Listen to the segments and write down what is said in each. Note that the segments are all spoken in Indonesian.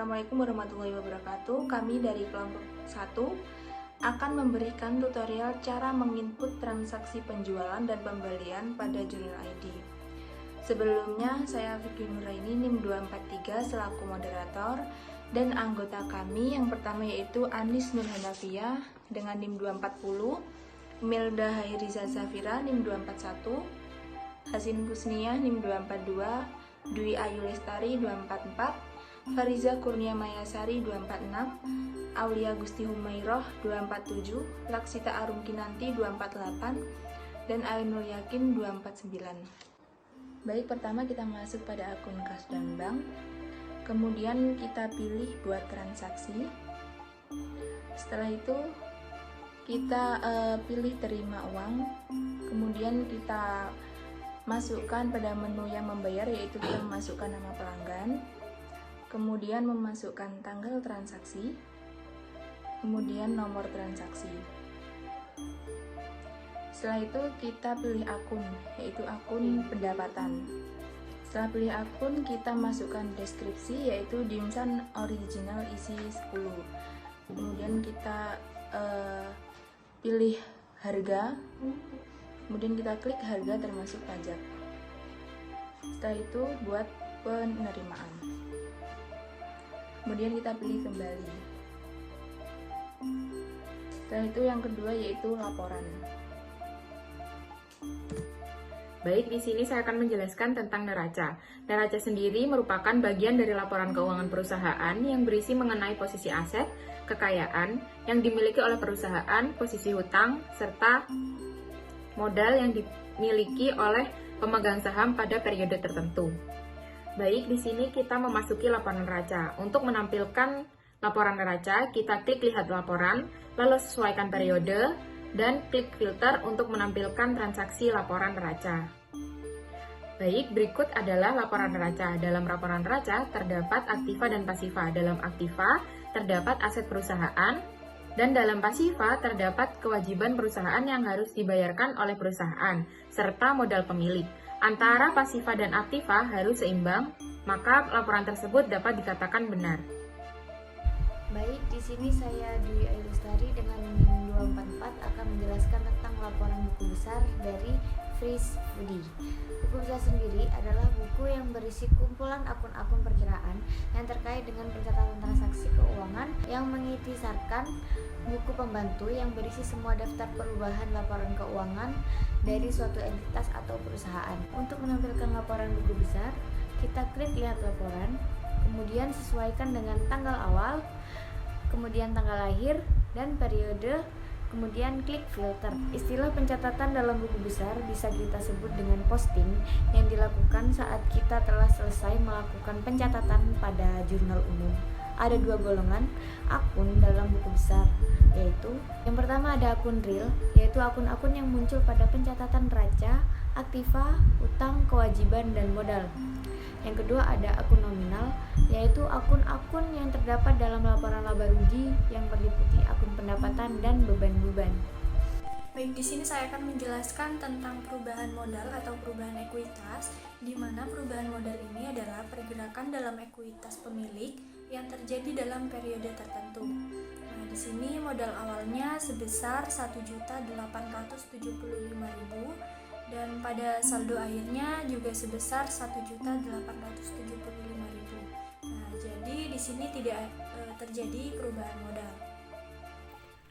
Assalamualaikum warahmatullahi wabarakatuh. Kami dari kelompok 1 akan memberikan tutorial cara menginput transaksi penjualan dan pembelian pada Jurnal ID. Sebelumnya, saya Vicky Nuraini NIM 243 selaku moderator dan anggota kami yang pertama yaitu Anis Nur Hanafiyah dengan NIM 240, Milda Hairiza Zafira NIM 241, Hasin Husniyah NIM 242, Dwi Ayu Lestari 244, Fariza Kurnia Mayasari 246, Aulia Gusti Humairoh 247, Laksita Arum Kinanti 248, dan Ainul Yakin 249. Baik, pertama kita masuk pada akun kas dan bank. Kemudian kita pilih buat transaksi. Setelah itu kita pilih terima uang. Kemudian kita masukkan pada menu yang membayar, yaitu kita memasukkan nama pelanggan, kemudian memasukkan tanggal transaksi, kemudian nomor transaksi. Setelah itu kita pilih akun, yaitu akun pendapatan. Setelah pilih akun, kita masukkan deskripsi, yaitu dimsum original isi 10. Kemudian kita pilih harga, kemudian kita klik harga termasuk pajak. Setelah itu buat penerimaan. Kemudian kita pilih kembali. Setelah itu yang kedua yaitu laporan. Baik, di sini saya akan menjelaskan tentang neraca. Neraca sendiri merupakan bagian dari laporan keuangan perusahaan yang berisi mengenai posisi aset, kekayaan yang dimiliki oleh perusahaan, posisi hutang, serta modal yang dimiliki oleh pemegang saham pada periode tertentu. Baik, di sini kita memasuki laporan neraca. Untuk menampilkan laporan neraca, kita klik lihat laporan, lalu sesuaikan periode, dan klik filter untuk menampilkan transaksi laporan neraca. Baik, berikut adalah laporan neraca. Dalam laporan neraca terdapat aktiva dan pasifa. Dalam aktiva terdapat aset perusahaan, dan dalam pasifa terdapat kewajiban perusahaan yang harus dibayarkan oleh perusahaan, serta modal pemilik. Antara pasifa dan aktiva harus seimbang, maka laporan tersebut dapat dikatakan benar. Baik, di sini saya Dwi Ayu Lestari dengan NIM 244 akan menjelaskan tentang laporan buku besar dari Freeze Foodie. Buku besar sendiri adalah buku yang berisi kumpulan akun-akun perkiraan yang terkait dengan pencatatan transaksi keuangan yang mengikhtisarkan buku pembantu yang berisi semua daftar perubahan laporan keuangan dari suatu entitas atau perusahaan. Untuk menampilkan laporan buku besar, kita klik lihat laporan, kemudian sesuaikan dengan tanggal awal, kemudian tanggal lahir dan periode, kemudian klik filter. Istilah pencatatan dalam buku besar bisa kita sebut dengan posting yang dilakukan saat kita telah selesai melakukan pencatatan pada jurnal umum. Ada dua golongan akun dalam buku besar, yaitu yang pertama ada akun real, yaitu akun-akun yang muncul pada pencatatan neraca, aktiva, utang, kewajiban, dan modal. Yang kedua ada akun nominal, yaitu akun-akun yang terdapat dalam laporan laba rugi yang meliputi akun pendapatan dan beban-beban. Baik, di sini saya akan menjelaskan tentang perubahan modal atau perubahan ekuitas, di mana perubahan modal ini adalah pergerakan dalam ekuitas pemilik yang terjadi dalam periode tertentu. Nah, di sini modal awalnya sebesar 1.875.000 dan pada saldo akhirnya juga sebesar 1.875.000. Nah, jadi di sini tidak terjadi perubahan modal.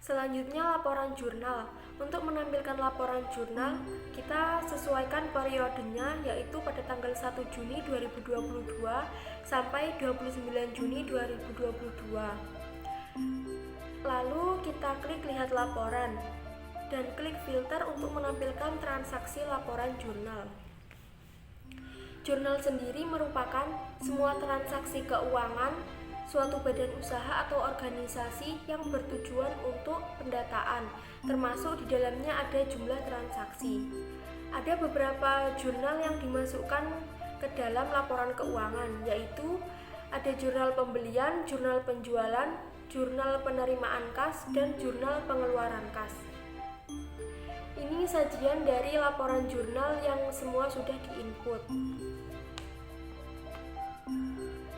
Selanjutnya laporan jurnal. Untuk menampilkan laporan jurnal, kita sesuaikan periodenya, yaitu pada tanggal 1 Juni 2022 sampai 29 Juni 2022. Lalu kita klik lihat laporan dan klik filter untuk menampilkan transaksi laporan jurnal. Jurnal sendiri merupakan semua transaksi keuangan suatu badan usaha atau organisasi yang bertujuan untuk pendataan, termasuk di dalamnya ada jumlah transaksi. Ada beberapa jurnal yang dimasukkan ke dalam laporan keuangan, yaitu ada jurnal pembelian, jurnal penjualan, jurnal penerimaan kas, dan jurnal pengeluaran kas. Ini sajian dari laporan jurnal yang semua sudah diinput.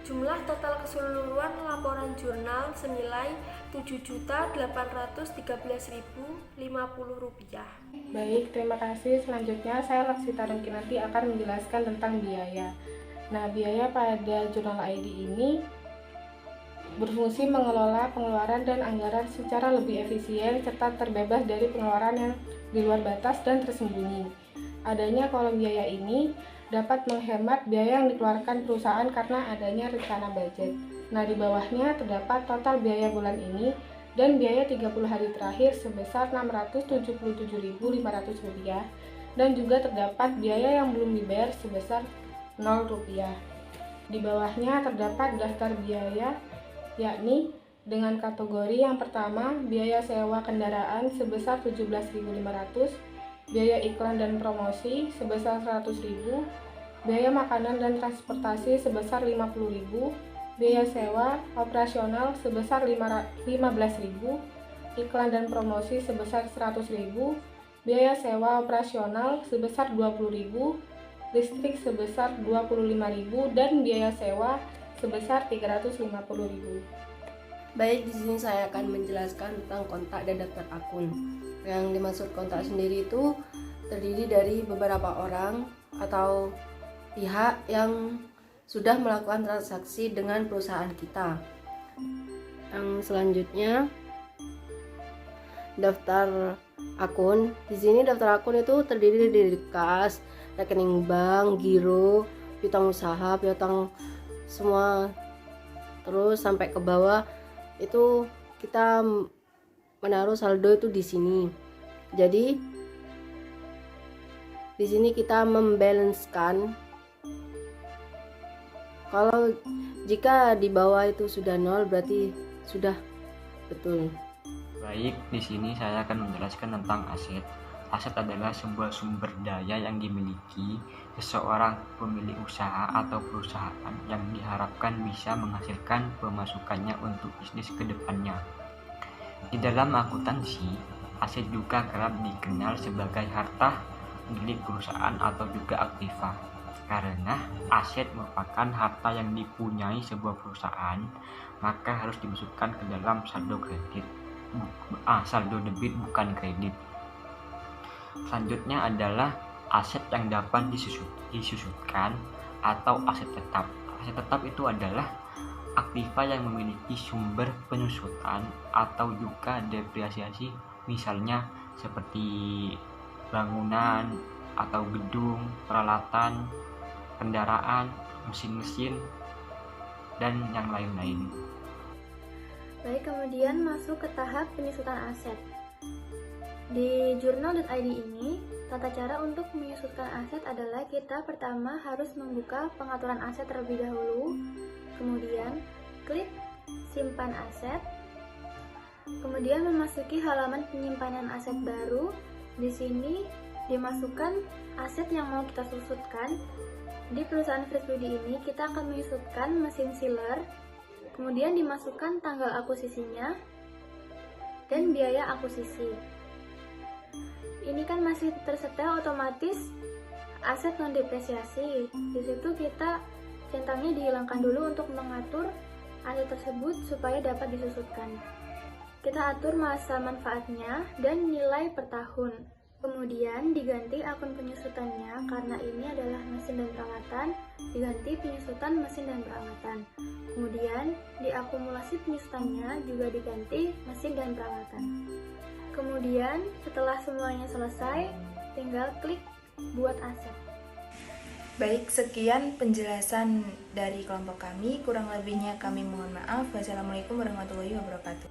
Jumlah total keseluruhan laporan jurnal senilai Rp7.813.050. Baik, terima kasih. Selanjutnya saya Laksita Rengkinanti akan menjelaskan tentang biaya. Nah, biaya pada jurnal ID ini berfungsi mengelola pengeluaran dan anggaran secara lebih efisien serta terbebas dari pengeluaran yang di luar batas dan tersembunyi. Adanya kolom biaya ini dapat menghemat biaya yang dikeluarkan perusahaan karena adanya rencana budget. Nah, di bawahnya terdapat total biaya bulan ini dan biaya 30 hari terakhir sebesar Rp677.500 dan juga terdapat biaya yang belum dibayar sebesar Rp0. Di bawahnya terdapat daftar biaya, yakni dengan kategori yang pertama biaya sewa kendaraan sebesar Rp17.500, biaya iklan dan promosi sebesar Rp100.000, biaya makanan dan transportasi sebesar Rp50.000, biaya sewa operasional sebesar Rp15.000, iklan dan promosi sebesar Rp100.000, biaya sewa operasional sebesar Rp20.000, listrik sebesar Rp25.000 dan biaya sewa sebesar Rp350.000. Baik, di sini saya akan menjelaskan tentang kontak dan daftar akun. Yang dimaksud kontak sendiri itu terdiri dari beberapa orang atau pihak yang sudah melakukan transaksi dengan perusahaan kita. Yang selanjutnya daftar akun. Di sini daftar akun itu terdiri dari kas, rekening bank, giro, piutang usaha, piutang semua, terus sampai ke bawah itu kita menaruh saldo itu di sini. Jadi di sini kita membalancekan. Kalau jika di bawah itu sudah nol berarti sudah betul. Baik, di sini saya akan menjelaskan tentang aset. Aset adalah sebuah sumber daya yang dimiliki seseorang pemilik usaha atau perusahaan yang diharapkan bisa menghasilkan pemasukannya untuk bisnis ke depannya. Di dalam akuntansi, aset juga kerap dikenal sebagai harta milik perusahaan atau juga aktiva. Karena aset merupakan harta yang dipunyai sebuah perusahaan, maka harus dimasukkan ke dalam saldo kredit. Saldo debit bukan kredit. Selanjutnya adalah aset yang dapat disusutkan atau aset tetap. Aset tetap itu adalah aktiva yang memiliki sumber penyusutan atau juga depresiasi, misalnya seperti bangunan atau gedung, peralatan, kendaraan, mesin-mesin, dan yang lain-lain. Baik, kemudian masuk ke tahap penyusutan aset. Di journal.id ini, tata cara untuk menyusutkan aset adalah kita pertama harus membuka pengaturan aset terlebih dahulu, kemudian klik simpan aset, kemudian memasuki halaman penyimpanan aset baru. Di sini dimasukkan aset yang mau kita susutkan. Di perusahaan Frisbee ini kita akan menyusutkan mesin sealer, kemudian dimasukkan tanggal akuisisinya dan biaya akuisisi. Ini kan masih tersetel otomatis aset non depresiasi. Di situ kita centangnya dihilangkan dulu untuk mengatur aset tersebut supaya dapat disusutkan. Kita atur masa manfaatnya dan nilai per tahun. Kemudian diganti akun penyusutannya karena ini adalah mesin dan peralatan, diganti penyusutan mesin dan peralatan. Kemudian diakumulasi penyusutannya juga diganti mesin dan peralatan. Kemudian setelah semuanya selesai, tinggal klik buat aset. Baik, sekian penjelasan dari kelompok kami. Kurang lebihnya kami mohon maaf. Wassalamualaikum warahmatullahi wabarakatuh.